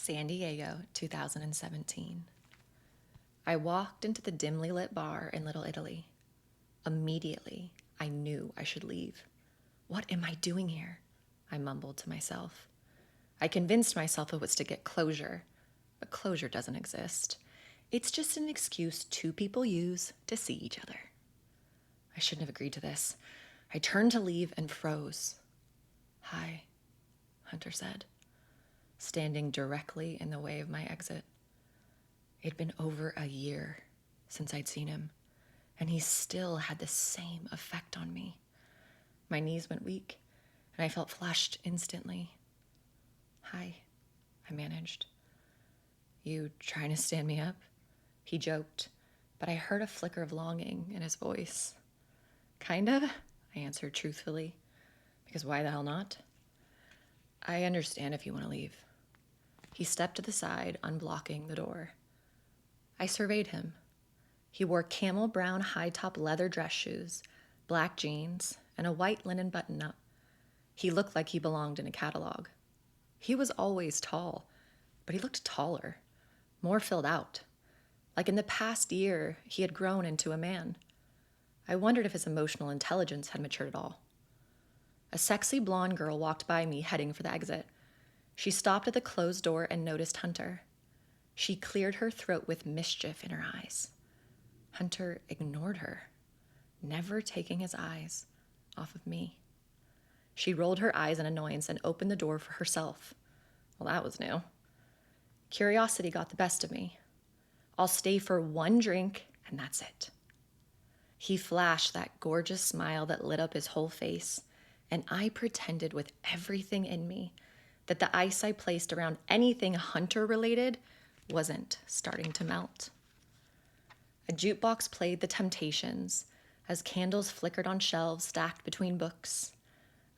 San Diego, 2017. I walked into the dimly lit bar in Little Italy. Immediately, I knew I should leave. What am I doing here? I mumbled to myself. I convinced myself it was to get closure, but closure doesn't exist. It's just an excuse two people use to see each other. I shouldn't have agreed to this. I turned to leave and froze. "Hi," Hunter said, standing directly in the way of my exit. It'd been over a year since I'd seen him, and he still had the same effect on me. My knees went weak, and I felt flushed instantly. "Hi," I managed. "You trying to stand me up?" He joked, but I heard a flicker of longing in his voice. "Kind of," I answered truthfully, because why the hell not? "I understand if you want to leave." He stepped to the side, unblocking the door. I surveyed him. He wore camel brown high-top leather dress shoes, black jeans, and a white linen button-up. He looked like he belonged in a catalog. He was always tall, but he looked taller, more filled out. Like in the past year, he had grown into a man. I wondered if his emotional intelligence had matured at all. A sexy blonde girl walked by me, heading for the exit. She stopped at the closed door and noticed Hunter. She cleared her throat with mischief in her eyes. Hunter ignored her, never taking his eyes off of me. She rolled her eyes in annoyance and opened the door for herself. Well, that was new. Curiosity got the best of me. "I'll stay for one drink, and that's it." He flashed that gorgeous smile that lit up his whole face, and I pretended with everything in me that the ice I placed around anything Hunter-related wasn't starting to melt. A jukebox played The Temptations as candles flickered on shelves stacked between books.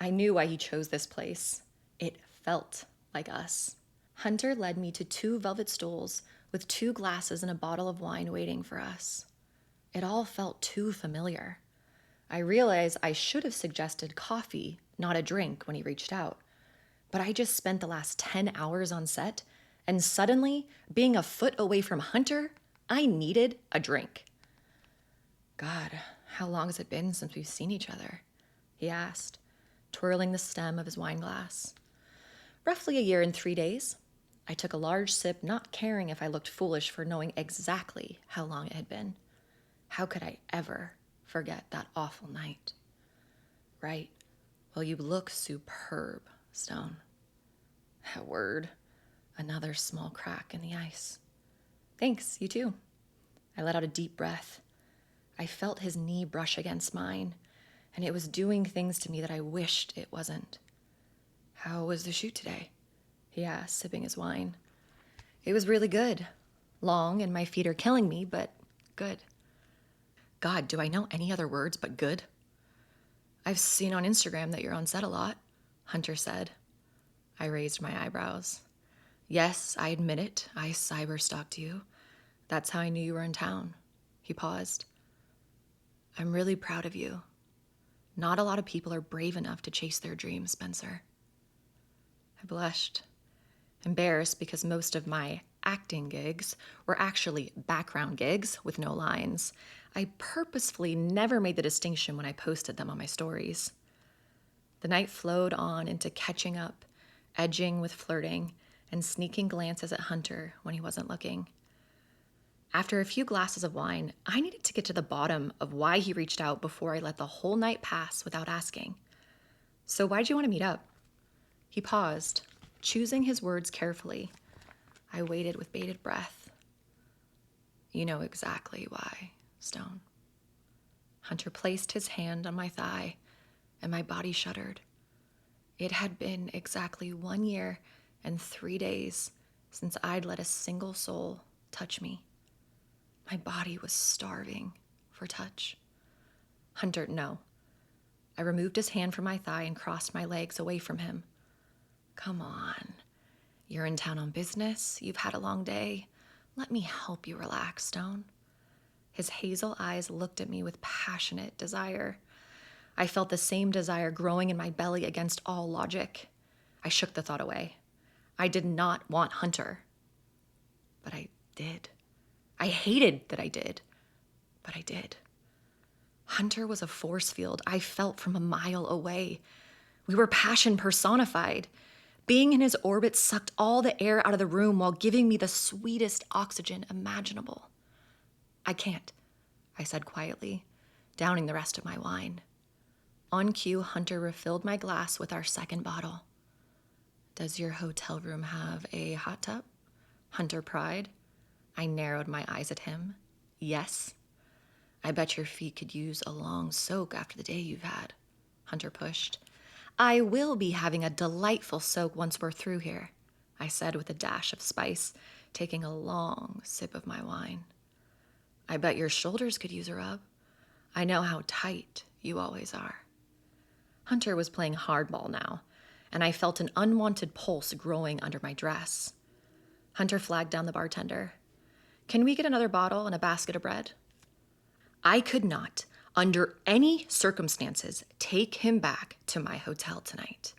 I knew why he chose this place. It felt like us. Hunter led me to 2 velvet stools with 2 glasses and a bottle of wine waiting for us. It all felt too familiar. I realized I should have suggested coffee, not a drink, when he reached out. But I just spent the last 10 hours on set, and suddenly, being a foot away from Hunter, I needed a drink. "God, how long has it been since we've seen each other?" he asked, twirling the stem of his wine glass. "Roughly a year and 3 days." I took a large sip, not caring if I looked foolish for knowing exactly how long it had been. How could I ever forget that awful night? "Right. Well, you look superb, Stone." That word. Another small crack in the ice. "Thanks, you too." I let out a deep breath. I felt his knee brush against mine, and it was doing things to me that I wished it wasn't. "How was the shoot today?" he asked, sipping his wine. "It was really good. Long, and my feet are killing me, but good." God, do I know any other words but good? "I've seen on Instagram that you're on set a lot," Hunter said. I raised my eyebrows. "Yes, I admit it. I cyber-stalked you. That's how I knew you were in town." He paused. "I'm really proud of you. Not a lot of people are brave enough to chase their dreams, Spencer." I blushed, embarrassed because most of my acting gigs were actually background gigs with no lines. I purposefully never made the distinction when I posted them on my stories. The night flowed on into catching up, edging with flirting, and sneaking glances at Hunter when he wasn't looking. After a few glasses of wine, I needed to get to the bottom of why he reached out before I let the whole night pass without asking. "So why'd you want to meet up?" He paused, choosing his words carefully. I waited with bated breath. "You know exactly why, Stone." Hunter placed his hand on my thigh, and my body shuddered. It had been exactly 1 year and 3 days since I'd let a single soul touch me. My body was starving for touch. "Hunter, no." I removed his hand from my thigh and crossed my legs away from him. "Come on. You're in town on business. You've had a long day. Let me help you relax, Stone." His hazel eyes looked at me with passionate desire. I felt the same desire growing in my belly against all logic. I shook the thought away. I did not want Hunter. But I did. I hated that I did, but I did. Hunter was a force field I felt from a mile away. We were passion personified. Being in his orbit sucked all the air out of the room while giving me the sweetest oxygen imaginable. I can't, I said quietly, downing the rest of my wine. On cue, Hunter refilled my glass with our second bottle. Does your hotel room have a hot tub? Hunter pried. I narrowed my eyes at him. Yes. I bet your feet could use a long soak after the day you've had. Hunter pushed. I will be having a delightful soak once we're through here, I said with a dash of spice, taking a long sip of my wine. I bet your shoulders could use a rub. I know how tight you always are. Hunter was playing hardball now, and I felt an unwanted pulse growing under my dress. Hunter flagged down the bartender. Can we get another bottle and a basket of bread? I could not, under any circumstances, take him back to my hotel tonight.